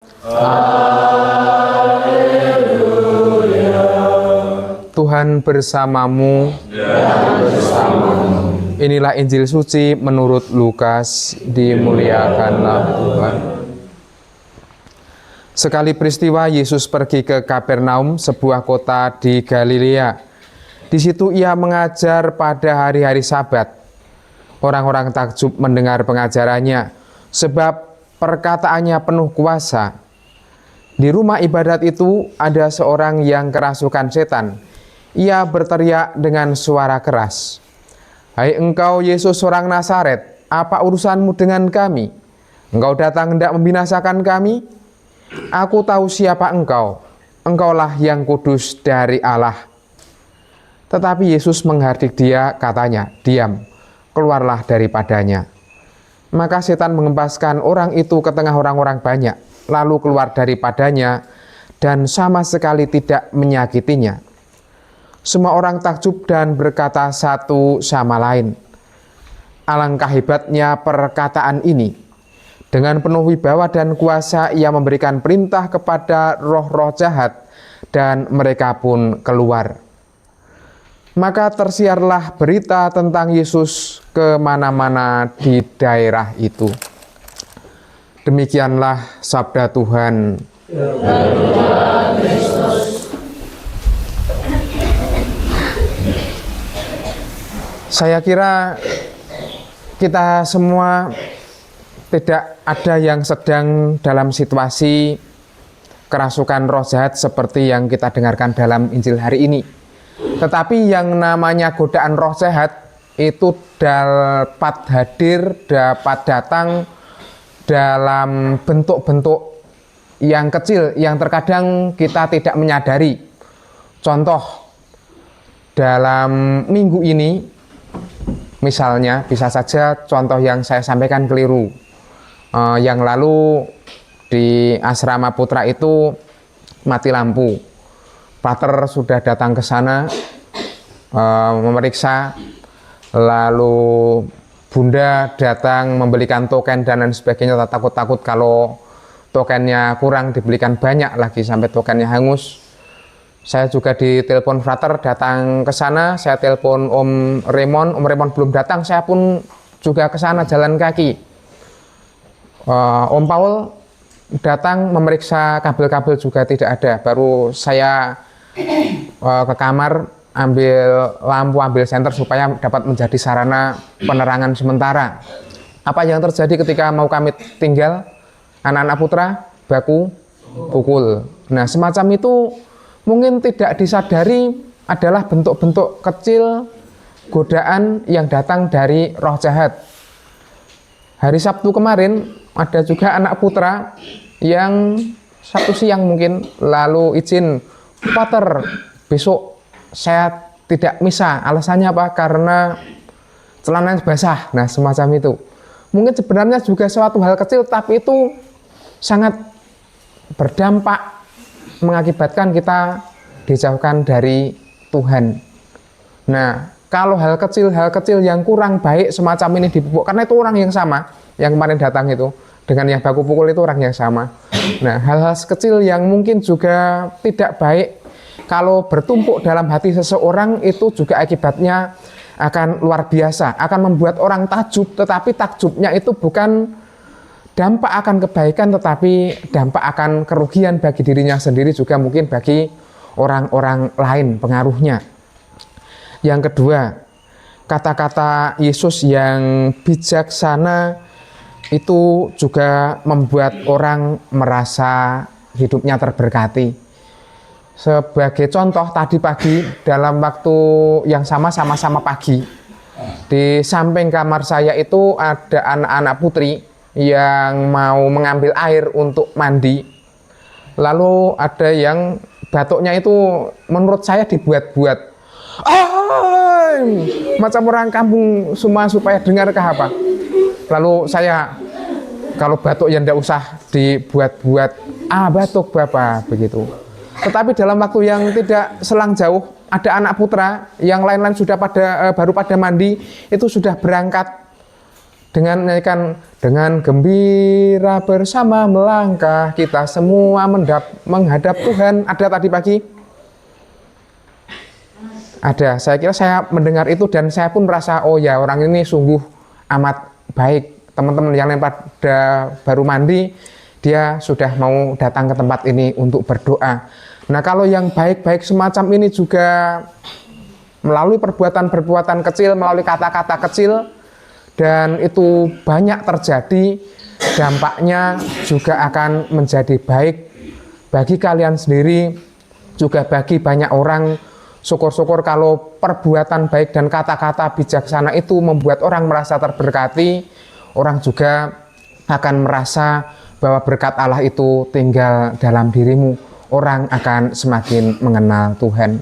Tuhan bersamamu. Inilah Injil suci menurut Lukas. Dimuliakanlah Tuhan. Sekali peristiwa Yesus pergi ke Kapernaum, sebuah kota di Galilea. Di situ ia mengajar pada hari-hari Sabat. Orang-orang takjub mendengar pengajarannya, sebab perkataannya penuh kuasa. Di rumah ibadat itu ada seorang yang kerasukan setan. Ia berteriak dengan suara keras, "Hai engkau Yesus orang Nazaret, apa urusanmu dengan kami? Engkau datang hendak membinasakan kami? Aku tahu siapa engkau. Engkaulah yang kudus dari Allah." Tetapi Yesus menghardik dia, katanya, "Diam, keluarlah daripadanya." Maka setan mengempaskan orang itu ke tengah orang-orang banyak, lalu keluar daripadanya dan sama sekali tidak menyakitinya. Semua orang takjub dan berkata satu sama lain, "Alangkah hebatnya perkataan ini. Dengan penuh wibawa dan kuasa ia memberikan perintah kepada roh-roh jahat dan mereka pun keluar." Maka tersiarlah berita tentang Yesus kemana-mana di daerah itu. Demikianlah sabda Tuhan. Saya kira kita semua tidak ada yang sedang dalam situasi kerasukan roh jahat seperti yang kita dengarkan dalam Injil hari ini. Tetapi yang namanya godaan roh jahat itu dapat hadir, dapat datang dalam bentuk-bentuk yang kecil yang terkadang kita tidak menyadari. Contoh, dalam minggu ini misalnya bisa saja contoh yang saya sampaikan keliru. Yang lalu di asrama putra itu mati lampu. Pater sudah datang ke sana memeriksa, lalu Bunda datang membelikan token dan lain sebagainya. Takut-takut kalau tokennya kurang dibelikan banyak lagi sampai tokennya hangus. Saya juga ditelepon Frater datang ke sana, saya telepon Om Raymond belum datang, saya pun juga ke sana jalan kaki. Om Paul datang memeriksa kabel-kabel juga tidak ada. Baru saya ke kamar ambil lampu, ambil senter supaya dapat menjadi sarana penerangan sementara. Apa yang terjadi ketika mau kami tinggal? Anak-anak putra baku pukul. Nah, semacam itu mungkin tidak disadari adalah bentuk-bentuk kecil godaan yang datang dari roh jahat. Hari Sabtu kemarin ada juga anak putra yang Sabtu siang mungkin lalu izin, "Pater, besok saya tidak misa." Alasannya apa? Karena celananya basah. Nah, semacam itu. Mungkin sebenarnya juga suatu hal kecil, tapi itu sangat berdampak mengakibatkan kita dijauhkan dari Tuhan. Nah, kalau hal kecil yang kurang baik semacam ini dipupuk, karena itu orang yang sama, yang kemarin datang itu, dengan yang baku pukul itu orang yang sama. Nah, hal-hal kecil yang mungkin juga tidak baik, kalau bertumpuk dalam hati seseorang itu juga akibatnya akan luar biasa, akan membuat orang takjub, tetapi takjubnya itu bukan dampak akan kebaikan, tetapi dampak akan kerugian bagi dirinya sendiri, juga mungkin bagi orang-orang lain pengaruhnya. Yang kedua, kata-kata Yesus yang bijaksana itu juga membuat orang merasa hidupnya terberkati. Sebagai contoh, tadi pagi dalam waktu yang sama-sama pagi, di samping kamar saya itu ada anak-anak putri yang mau mengambil air untuk mandi. Lalu ada yang batuknya itu menurut saya dibuat-buat. Macam orang kampung semua supaya dengar kah apa. Lalu saya, kalau batuk ya ndak usah dibuat-buat. Batuk Bapak, begitu. Tetapi dalam waktu yang tidak selang jauh, ada anak putra yang lain-lain sudah baru pada mandi, itu sudah berangkat dengan menyanyikan dengan gembira bersama melangkah kita semua menghadap Tuhan. Ada tadi pagi? Ada. Saya kira saya mendengar itu dan saya pun merasa oh ya orang ini sungguh amat baik. Teman-teman yang lain pada baru mandi, dia sudah mau datang ke tempat ini untuk berdoa. Nah kalau yang baik-baik semacam ini juga melalui perbuatan-perbuatan kecil, melalui kata-kata kecil, dan itu banyak terjadi, dampaknya juga akan menjadi baik bagi kalian sendiri, juga bagi banyak orang. Syukur-syukur kalau perbuatan baik dan kata-kata bijaksana itu membuat orang merasa terberkati, orang juga akan merasa bahwa berkat Allah itu tinggal dalam dirimu. Orang akan semakin mengenal Tuhan.